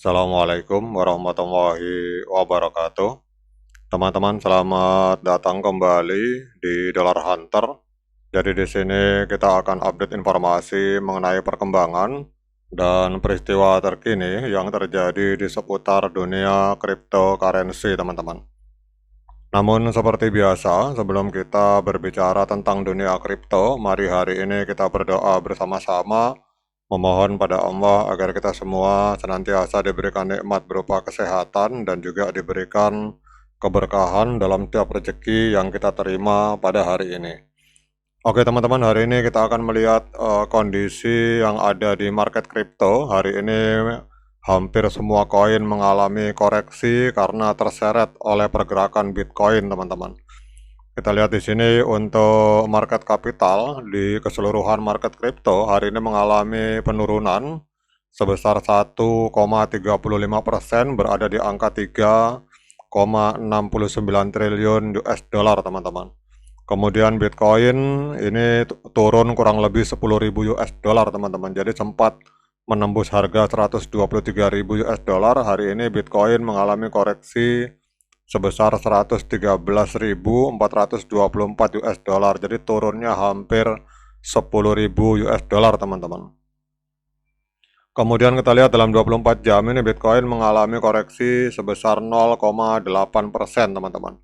Assalamualaikum warahmatullahi wabarakatuh. Teman-teman, selamat datang kembali di Dollar Hunter. Jadi di sini kita akan update informasi mengenai perkembangan dan peristiwa terkini yang terjadi di seputar dunia cryptocurrency, teman-teman. Namun seperti biasa, sebelum kita berbicara tentang dunia kripto, mari hari ini kita berdoa bersama-sama memohon pada Allah agar kita semua senantiasa diberikan nikmat berupa kesehatan dan juga diberikan keberkahan dalam tiap rezeki yang kita terima pada hari ini. Oke teman-teman, hari ini kita akan melihat kondisi yang ada di market kripto. Hari ini hampir semua koin mengalami koreksi karena terseret oleh pergerakan Bitcoin, teman-teman. Kita lihat di sini untuk market kapital di keseluruhan market kripto hari ini mengalami penurunan sebesar 1,35%, berada di angka 3,69 triliun US dollar, teman-teman. Kemudian Bitcoin ini turun kurang lebih 10.000 US dollar, teman-teman. Jadi sempat menembus harga 123.000 US dollar. Hari ini Bitcoin mengalami koreksi sebesar 113.424 US dollar. Jadi turunnya hampir 10.000 US dollar, teman-teman. Kemudian kita lihat dalam 24 jam ini Bitcoin mengalami koreksi sebesar 0,8%, teman-teman.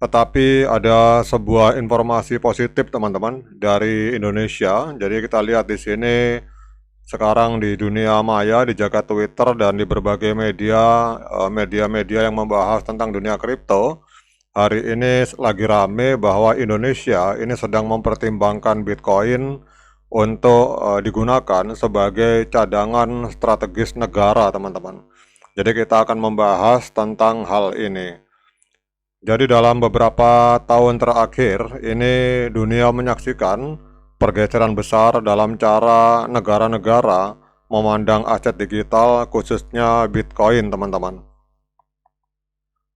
Tetapi ada sebuah informasi positif, teman-teman, dari Indonesia. Jadi kita lihat di sini sekarang di dunia maya, di jagat Twitter dan di berbagai media-media yang membahas tentang dunia kripto, hari ini lagi rame bahwa Indonesia ini sedang mempertimbangkan Bitcoin untuk digunakan sebagai cadangan strategis negara, teman-teman. Jadi kita akan membahas tentang hal ini. Jadi dalam beberapa tahun terakhir ini dunia menyaksikan pergeseran besar dalam cara negara-negara memandang aset digital, khususnya Bitcoin, teman-teman.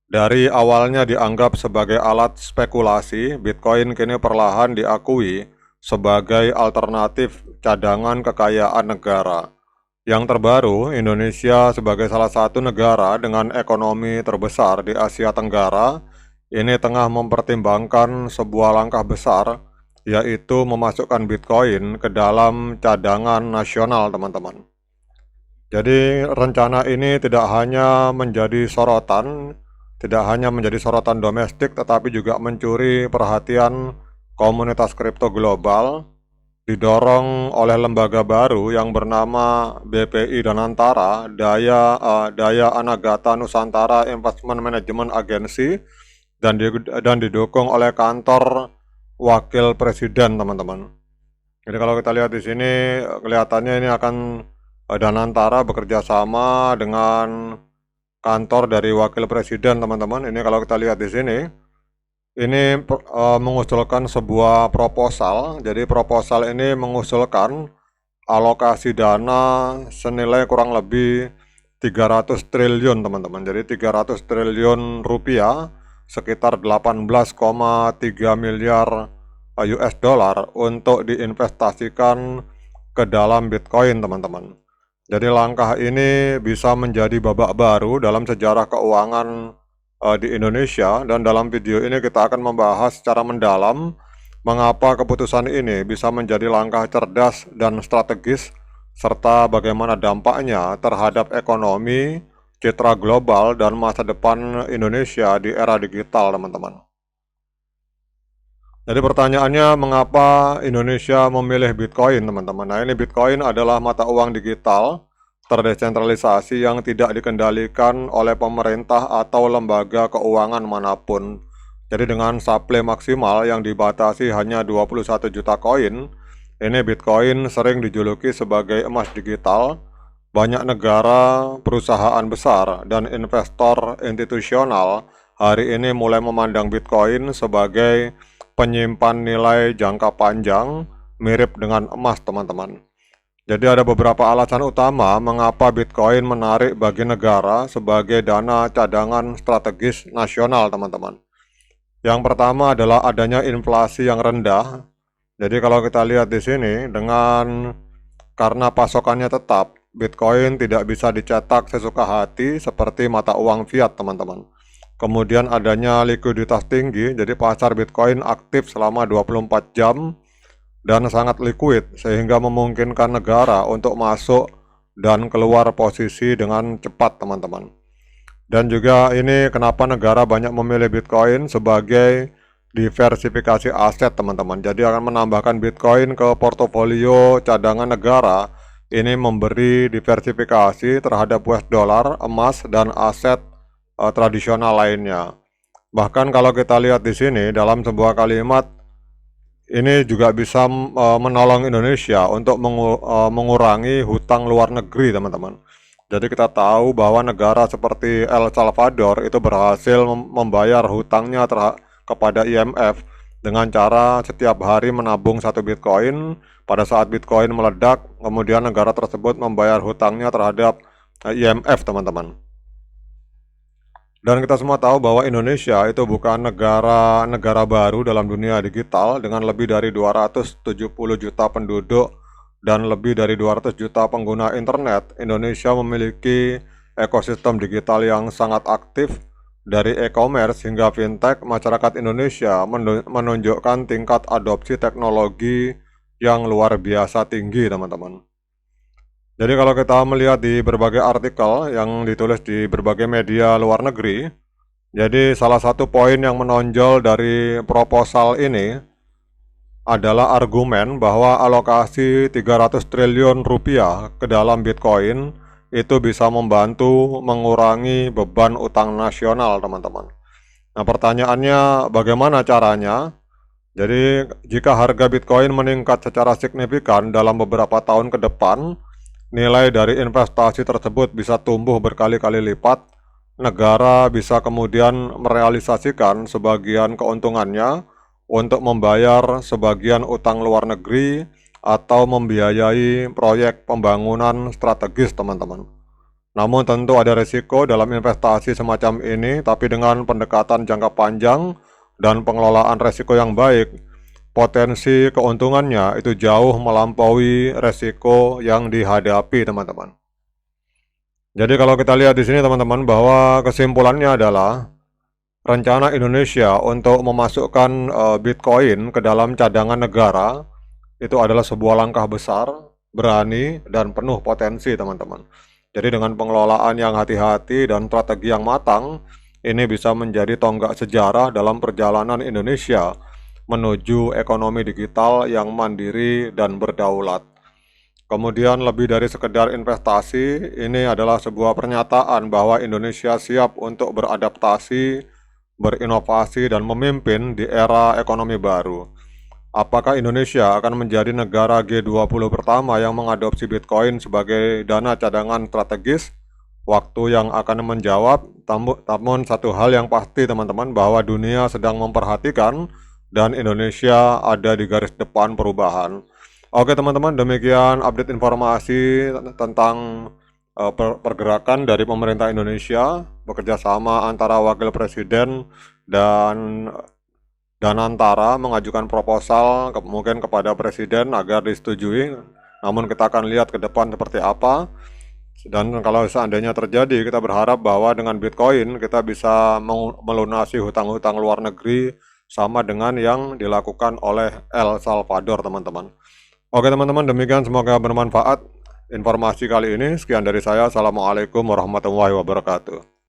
Dari awalnya dianggap sebagai alat spekulasi, Bitcoin kini perlahan diakui sebagai alternatif cadangan kekayaan negara. Yang terbaru, Indonesia sebagai salah satu negara dengan ekonomi terbesar di Asia Tenggara ini tengah mempertimbangkan sebuah langkah besar, yaitu memasukkan Bitcoin ke dalam cadangan nasional, teman-teman. Jadi rencana ini tidak hanya menjadi sorotan domestik, tetapi juga mencuri perhatian komunitas kripto global, didorong oleh lembaga baru yang bernama BPI Danantara, Daya Anagata Nusantara Investment Management Agency, dan didukung oleh kantor wakil presiden, teman-teman. Jadi kalau kita lihat di sini kelihatannya ini akan Danantara bekerja sama dengan kantor dari wakil presiden, teman-teman. Ini kalau kita lihat di sini ini mengusulkan sebuah proposal. Jadi proposal ini mengusulkan alokasi dana senilai kurang lebih 300 triliun, teman-teman. Jadi 300 triliun rupiah, sekitar 18,3 miliar US dollar untuk diinvestasikan ke dalam Bitcoin, teman-teman. Jadi langkah ini bisa menjadi babak baru dalam sejarah keuangan di Indonesia, dan dalam video ini kita akan membahas secara mendalam mengapa keputusan ini bisa menjadi langkah cerdas dan strategis, serta bagaimana dampaknya terhadap ekonomi, citra global, dan masa depan Indonesia di era digital, teman-teman. Jadi pertanyaannya, mengapa Indonesia memilih Bitcoin, teman-teman? Nah, ini Bitcoin adalah mata uang digital terdesentralisasi yang tidak dikendalikan oleh pemerintah atau lembaga keuangan manapun. Jadi dengan supply maksimal yang dibatasi hanya 21 juta koin, ini Bitcoin sering dijuluki sebagai emas digital. Banyak negara, perusahaan besar, dan investor institusional hari ini mulai memandang Bitcoin sebagai penyimpan nilai jangka panjang mirip dengan emas, teman-teman. Jadi ada beberapa alasan utama mengapa Bitcoin menarik bagi negara sebagai dana cadangan strategis nasional, teman-teman. Yang pertama adalah adanya inflasi yang rendah. Jadi kalau kita lihat di sini, karena pasokannya tetap, Bitcoin tidak bisa dicetak sesuka hati seperti mata uang fiat, teman-teman. Kemudian adanya likuiditas tinggi, jadi pasar Bitcoin aktif selama 24 jam dan sangat liquid, sehingga memungkinkan negara untuk masuk dan keluar posisi dengan cepat, teman-teman. Dan juga ini kenapa negara banyak memilih Bitcoin sebagai diversifikasi aset, teman-teman. Jadi akan menambahkan Bitcoin ke portofolio cadangan negara. Ini memberi diversifikasi terhadap US dollar, emas, dan aset tradisional lainnya. Bahkan kalau kita lihat di sini dalam sebuah kalimat, ini juga bisa menolong Indonesia untuk mengurangi hutang luar negeri, teman-teman. Jadi kita tahu bahwa negara seperti El Salvador itu berhasil membayar hutangnya kepada IMF dengan cara setiap hari menabung 1 Bitcoin. Pada saat Bitcoin meledak, kemudian negara tersebut membayar hutangnya terhadap IMF, teman-teman. Dan kita semua tahu bahwa Indonesia itu bukan negara baru dalam dunia digital. Dengan lebih dari 270 juta penduduk dan lebih dari 200 juta pengguna internet, Indonesia memiliki ekosistem digital yang sangat aktif. Dari e-commerce hingga fintech, masyarakat Indonesia menunjukkan tingkat adopsi teknologi yang luar biasa tinggi, teman-teman. Jadi kalau kita melihat di berbagai artikel yang ditulis di berbagai media luar negeri, jadi salah satu poin yang menonjol dari proposal ini adalah argumen bahwa alokasi 300 triliun rupiah ke dalam Bitcoin itu bisa membantu mengurangi beban utang nasional, teman-teman. Nah, pertanyaannya bagaimana caranya? Jadi jika harga Bitcoin meningkat secara signifikan dalam beberapa tahun ke depan, nilai dari investasi tersebut bisa tumbuh berkali-kali lipat. Negara bisa kemudian merealisasikan sebagian keuntungannya untuk membayar sebagian utang luar negeri atau membiayai proyek pembangunan strategis, teman-teman. Namun tentu ada risiko dalam investasi semacam ini, tapi dengan pendekatan jangka panjang dan pengelolaan risiko yang baik, potensi keuntungannya itu jauh melampaui resiko yang dihadapi, teman-teman. Jadi kalau kita lihat di sini, teman-teman, bahwa kesimpulannya adalah rencana Indonesia untuk memasukkan Bitcoin ke dalam cadangan negara itu adalah sebuah langkah besar, berani, dan penuh potensi, teman-teman. Jadi dengan pengelolaan yang hati-hati dan strategi yang matang, ini bisa menjadi tonggak sejarah dalam perjalanan Indonesia menuju ekonomi digital yang mandiri dan berdaulat. Kemudian lebih dari sekedar investasi, ini adalah sebuah pernyataan bahwa Indonesia siap untuk beradaptasi, berinovasi, dan memimpin di era ekonomi baru. Apakah Indonesia akan menjadi negara G20 pertama yang mengadopsi Bitcoin sebagai dana cadangan strategis? Waktu yang akan menjawab, namun satu hal yang pasti, teman-teman, bahwa dunia sedang memperhatikan dan Indonesia ada di garis depan perubahan. Oke, teman-teman, demikian update informasi tentang pergerakan dari pemerintah Indonesia bekerja sama antara Wakil Presiden dan Danantara mengajukan proposal mungkin kepada Presiden agar disetujui. Namun kita akan lihat ke depan seperti apa. Dan kalau seandainya terjadi, kita berharap bahwa dengan Bitcoin kita bisa melunasi hutang-hutang luar negeri sama dengan yang dilakukan oleh El Salvador, teman-teman. Oke, teman-teman, demikian, semoga bermanfaat informasi kali ini. Sekian dari saya. Assalamualaikum warahmatullahi wabarakatuh.